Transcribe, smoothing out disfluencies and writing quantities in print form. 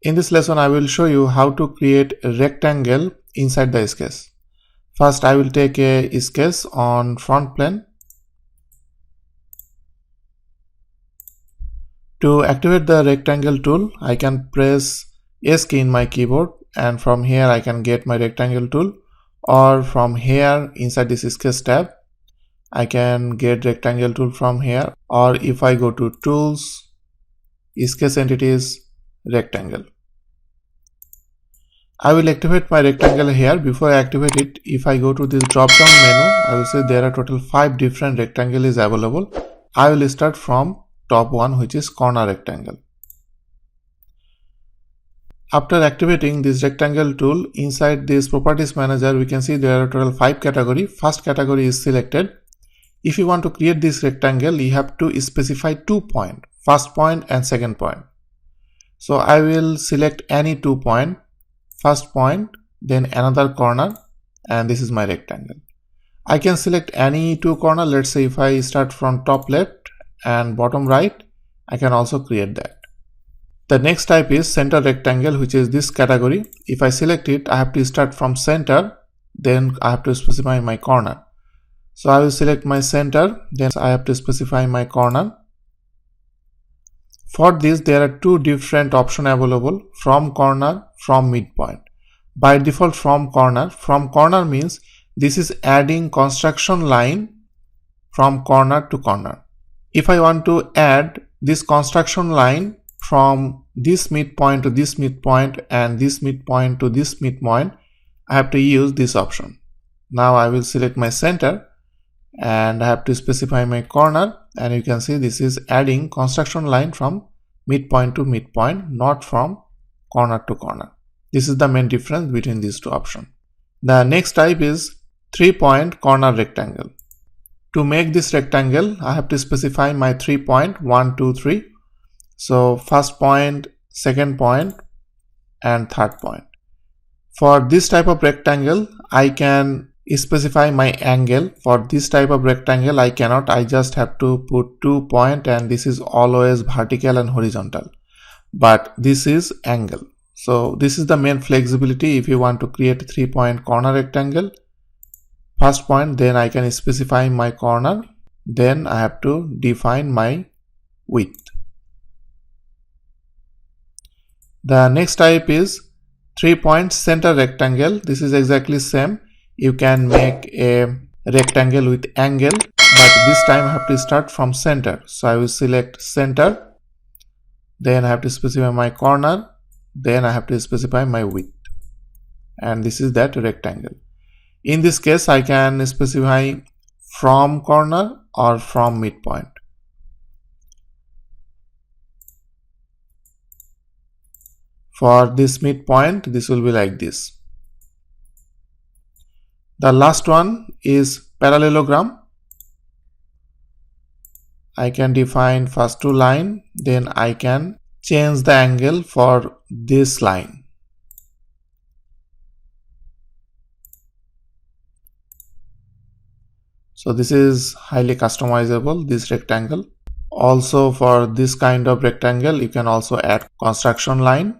In this lesson, I will show you how to create a rectangle inside the sketch. First, I will take a sketch on front plane. To activate the rectangle tool, I can press S key in my keyboard, and from here I can get my rectangle tool, or from here inside this sketch tab I can get rectangle tool from here, or if I go to tools, sketch entities, rectangle. I will activate my rectangle here. Before I activate it, if I go to this drop down menu, I will say there are total 5 different rectangles available. I will start from top one, which is corner rectangle. After activating this rectangle tool, inside this properties manager, we can see there are total 5 categories. First category is selected. If you want to create this rectangle, you have to specify 2 points, first point and second point. So I will select any 2 points, first point, then another corner, and this is my rectangle. I can select any 2 corners. Let's say if I start from top left and bottom right, I can also create that. The next type is center rectangle, which is this category. If I select it, I have to start from center, then I have to specify my corner. So I will select my center, then I have to specify my corner. For this, there are 2 different options available: from corner, from midpoint. By default, from corner. From corner means this is adding construction line from corner to corner. If I want to add this construction line from this midpoint to this midpoint and this midpoint to this midpoint, I have to use this option. Now I will select my center and I have to specify my corner, and you can see this is adding construction line from midpoint to midpoint, not from corner to corner. This is the main difference between these two options. The next type is 3-point corner rectangle. To make this rectangle, I have to specify my 3 point, 1, 2, 3. So first point, second point, and third point. For this type of rectangle, I can specify my angle. For this type of rectangle, I cannot. I just have to put 2 points, and this is always vertical and horizontal. But this is angle. So this is the main flexibility. If you want to create a 3-point corner rectangle, first point, then I can specify my corner, then I have to define my width. The next type is 3-point center rectangle. This is exactly same. You can make a rectangle with angle, but this time I have to start from center. So I will select center, then I have to specify my corner, then I have to specify my width, and this is that rectangle. In this case, I can specify from corner or from midpoint. For this midpoint, this will be like this. The last one is parallelogram. I can define first 2 lines, then I can change the angle for this line. So this is highly customizable, this rectangle. Also for this kind of rectangle, you can also add construction line.